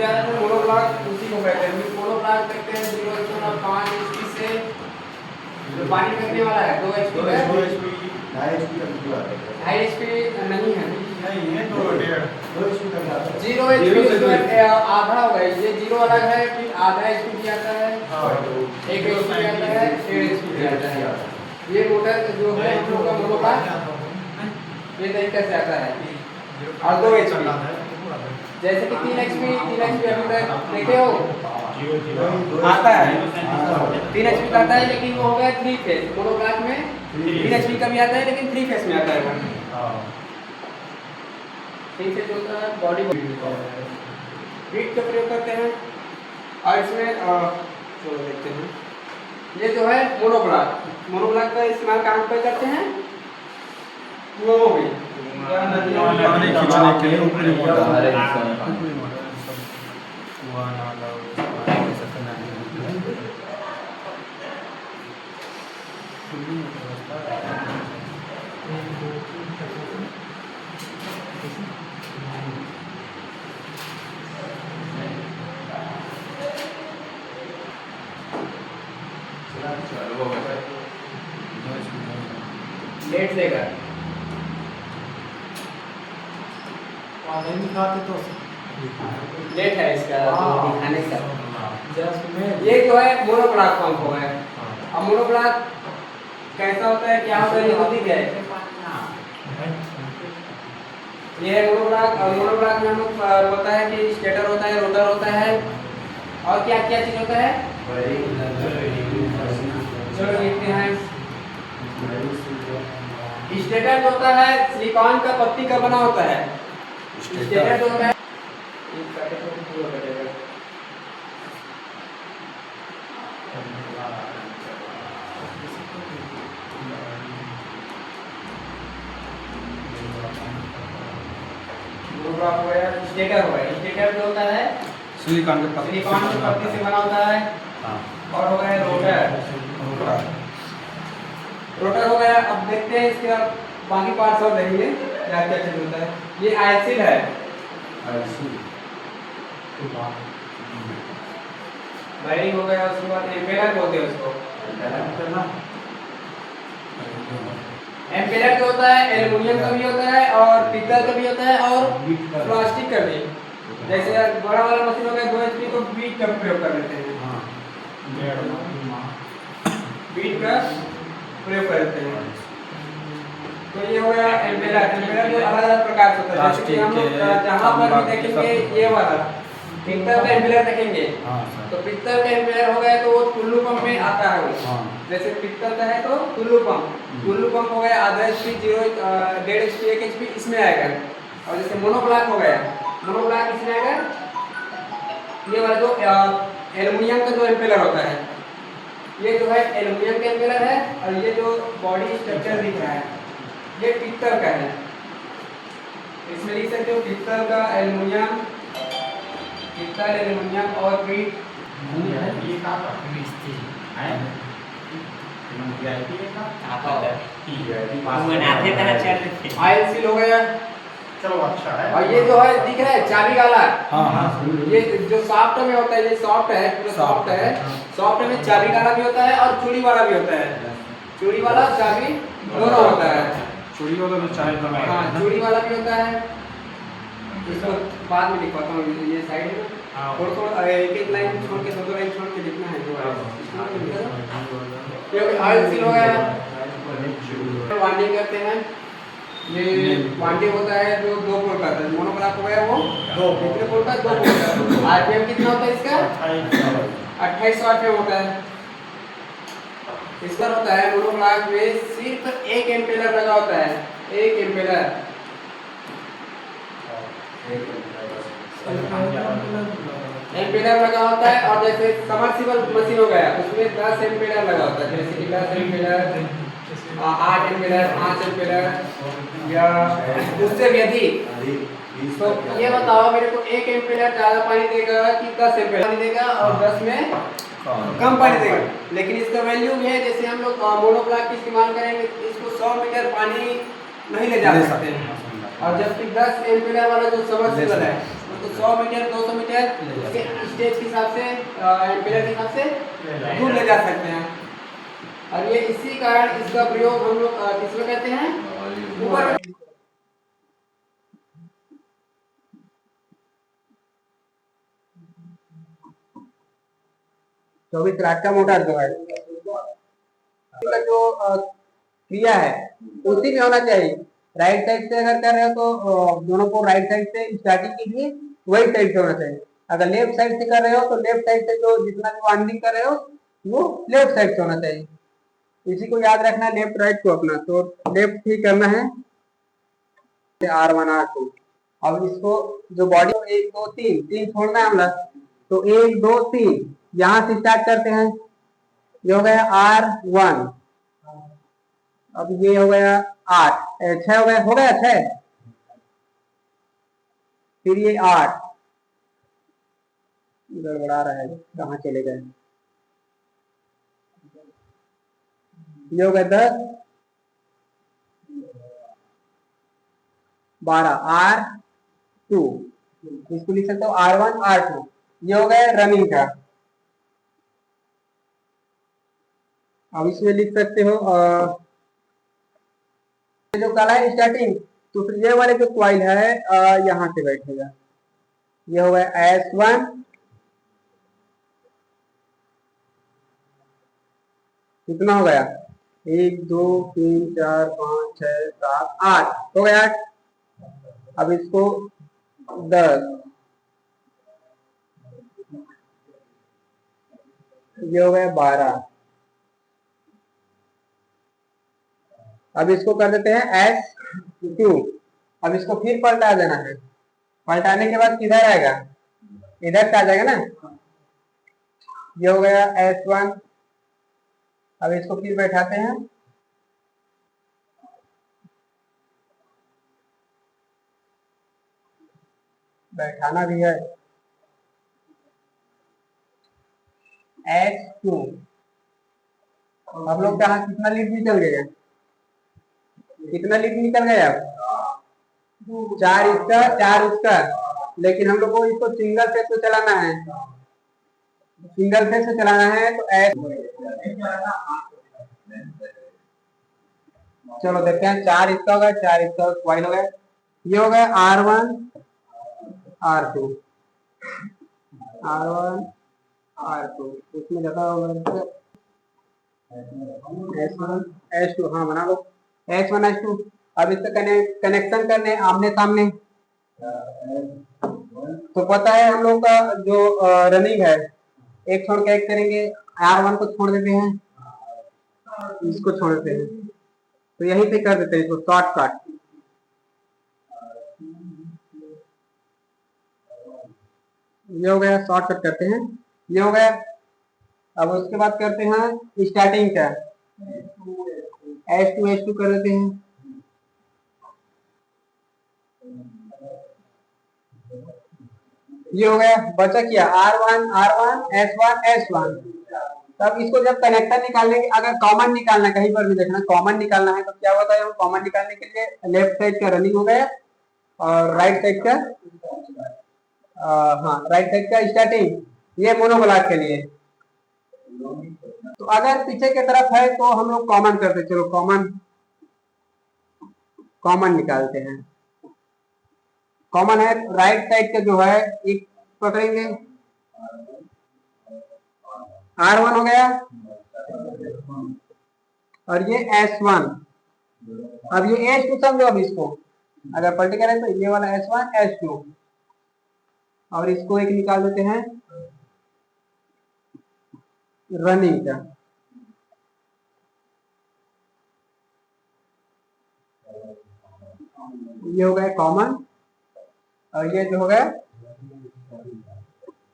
याद है मोनोब्लॉक उसी को कहते हैं। मोनोब्लॉक कहते हैं 0.5 HP से जो पानी फेंकने वाला है 2 HP का 2 HP 2.5 HP तक पूरा है। 2.5 HP नहीं है, नहीं है 2 HP तक आता है। 0 HP इसमें आधा होगा, ये 0 अलग है, फिर आधा HP भी आता है, हाँ 1 HP आता है, 1.5 HP भी आता है। ये मोटर जो है हम लोग का मोनोब्लॉक ये तरीके से आता है। और 2 HP जैसे कि 3 HP अभी तक देखे हो आता है, 3 HP का आता है, लेकिन वो हो गया 3 फेज। मोनोब्लॉक में 3 HP का भी आता है लेकिन 3 फेज में आता है वो। ठीक से जो होता है बॉडी हीट का प्रयोग करते हैं। और इसमें चलो देखते हैं, ये जो है मोनोब्लॉक का इस्तेमाल कहाँ पे करते हैं? कुओं में या नदियों में खींचने के लिए ऊपरी मोटर लेट देगा दिखाते तो लेट है इसका दिखाने का। ये जो है मोनोब्लॉक पंप हो गया। अब मोनोब्लॉक कैसा होता है, क्या होता है, ये तो दिख है। ये है मोनोब्लॉक। और मोनोब्लॉक में हम लोग होता है कि स्टेटर होता है, रोटर होता है, और क्या क्या चीज होता है। चलो देखते हैं। स्टेटर जो होता है सिलिकॉन का पत्ती का बना होता है। स्टेटर जो होता है स्टेटर हो गया। स्टेटर जो होता है सिलिकॉन के पत्ती से बना होता है। और हो गया रोटर हो गया। अब देखते हैं इसके बाकी पार्ट्स और देखेंगे क्या क्या चीज होता है। ये आइसिल है, वायरिंग हो गया। उसके बाद एम्पेलर बोलते हैं उसको। एम्पेलर जो होता है एल्युमिनियम का भी होता है और पीतल का भी होता है और प्लास्टिक का भी। जैसे बड़ा वाला मशीन हो गया 2 HP को बीट का प्रयोग कर लेते हैं। बीट का प्रयोग करते हैं। तो ये हो गया एम्पेलर। एम्पेलर जो अलग अलग प्रकार से होता है, जैसे कि हम लोग जहाँ पर भी देखेंगे ये वाला पित्तल का एम्पेलर देखेंगे तो पित्तल का एम्पेलर हो गया तो वो टुल्लू पंप में आता है वो। जैसे पित्तल का है तो टुल्लू पंप हो गया आधा HP 1.5 HP 1 HP इसमें आएगा। और जैसे मोनोब्लॉक हो गया, मोनोब्लॉक इसमें आएगा। ये वाला जो एल्युमिनियम का जो एम्पेलर होता है, ये जो है एल्युमिनियम का एम्पेलर है। और ये जो बॉडी स्ट्रक्चर दिख रहा है ये पित्तल का है। इसमें लिख सकते हो पित्तल का एल्युमिनियम, पित्तल एल्युमिनियम और बीट। आयल सील हो गया। चलो अच्छा है। और ये जो है दिख रहा है चाबी वाला, ये जो सॉफ्ट में होता है, ये सॉफ्ट है, पूरा सॉफ्ट है। सॉफ्ट में चाबी वाला भी होता है और चूड़ी वाला भी होता है। चूड़ी वाला चाबी दोनों होता है। चूड़ी वाला भी चाबी वाला। हाँ चूड़ी वाला भी होता है। इसको बाद में लिखवाता हूँ, ये साइड में थोड़ा एक लाइन छोड़ के 2 लाइन छोड़ के लिखना है जो है। ऑयल सील हो गया। वाइंडिंग करते हैं। ये वाइंडिंग होता है जो 2 पोल का है। मोनोब्लॉक हो गया वो 2 कितने पोल का, 2 पोल का। आरपीएम कितना होता है इसका 2800 आरपीएम होता है। इस पर होता है मोनोब्लॉक में सिर्फ 1 एम्पेलर लगा होता है, 1 एम्पेलर। एम्पेलर लगा होता है। और जैसे सबमर्सिबल मशीन हो गया उसमें 10 एम्पेलर लगा होता है। जैसे कि 10 एम्पेलर, 8 एम्पेलर, 5 एम्पेलर या उससे भी अधिक। तो ये बताओ मेरे को 1 एम्पेलर ज़्यादा पानी देगा कि 10 एम्पेलर पानी देगा और 10 में कम पानी देगा। लेकिन इसका वैल्यू भी है। जैसे हम लोग मोनोब्लॉक का इस्तेमाल करेंगे इसको 100 मीटर पानी नहीं ले जा सकते। और जबकि 10 एम्पेयर वाला जो सबमर्सिबल है तो 100 मीटर 200 मीटर स्टेज के हिसाब से एम्पियर के हिसाब से दूर ले जा सकते हैं। और ये इसी कारण इसका प्रयोग हम लोग किसमें कहते हैं, ऊपर। चौबीस रात का मोटर जो है का जो क्रिया है उसी में होना चाहिए। राइट साइड से अगर कर रहे हो तो दोनों को राइट साइड से स्टार्टिंग कीजिए, वही साइड से होना चाहिए। अगर लेफ्ट साइड से कर रहे हो तो लेफ्ट साइड से जो जितना भी वाइंडिंग कर रहे हो वो लेफ्ट साइड से होना चाहिए। इसी को याद रखना है, लेफ्ट राइट को अपना। तो लेफ्ट ही करना है R1 R2। अब इसको जो बॉडी 1 2 3 3 छोड़ना है हम, तो 1 2 3 यहाँ से स्टार्ट करते हैं। ये हो गया R1, अब ये हो गया 8 6 हो गया 6, फिर ये 8 गड़बड़ा रहा है, कहाँ चले गए। ये हो गया 10 12 R2, इसको लिख सकते हो R1 R2। ये हो गया रनिंग का। अब इसमें लिख सकते हो जो कला है स्टार्टिंग, तो फिर ये वाले जो क्वाइल है यहाँ से बैठेगा। ये हो गया S1, कितना हो गया 1 2 3 4 5 6 7 8 हो गया 8। अब इसको 10, ये हो गया 12। अब इसको कर देते हैं S2। अब इसको फिर पलटा देना है। पलटाने के बाद किधर आएगा, इधर से आ जाएगा ना। ये हो गया S1। अब इसको फिर बैठाते हैं। बैठाना भी है S2। हम लोग का कितना लीड निकल गया, कितना लीड निकल गया, 4 इसका 4 उसका। लेकिन हम लोग को इसको सिंगल फेस से चलाना है, सिंगल फेस से चलाना है तो चलो देखते हैं। 4 इसका होगा 4 इसका क्वाइल हो गया। ये हो गया R1 R2 R1 R2। इसमें ज्यादा होगा S1 S2, हाँ बना लो S1 S2। अब इसका कनेक्शन करने आमने सामने। तो पता है हम लोग का जो रनिंग है, एक छोड़ के एक करेंगे। R1 को छोड़ देते हैं, इसको छोड़ देते हैं, तो यहीं पे कर देते हैं इसको शॉर्टकट। ये हो गया, शॉर्टकट करते हैं, ये हो गया। अब उसके बाद करते हैं स्टार्टिंग का S2 कर देते हैं। ये हो गया, बचा क्या R1 S1 S1। तब इसको जब कनेक्टर निकालने के, अगर कॉमन निकालना, कहीं पर भी देखना कॉमन निकालना है तो क्या होता है, हम कॉमन निकालने के लिए लेफ्ट साइड का रनिंग हो गया और राइट साइड का हाँ राइट साइड का स्टार्टिंग, ये मोनोब्लॉक के लिए। तो अगर पीछे की तरफ है तो हम लोग कॉमन करते, चलो कॉमन निकालते हैं। कॉमन है राइट साइड का जो है, एक पकड़ेंगे R1 हो गया और ये S1। अब ये S2 समझो। अब इसको अगर पलटी करें तो ये वाला S1 S2 और इसको एक निकाल देते हैं रनिंग का। ये हो गया कॉमन और ये जो हो गया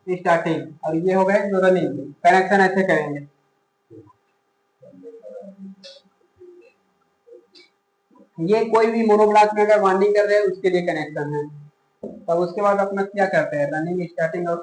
स्टार्टिंग और ये हो गया जो रनिंग। कनेक्शन ऐसे करेंगे। ये कोई भी मोनोब्लॉक में अगर वाइंडिंग कर रहे हैं उसके लिए कनेक्शन है। तब उसके बाद अपना क्या करते हैं, रनिंग स्टार्टिंग और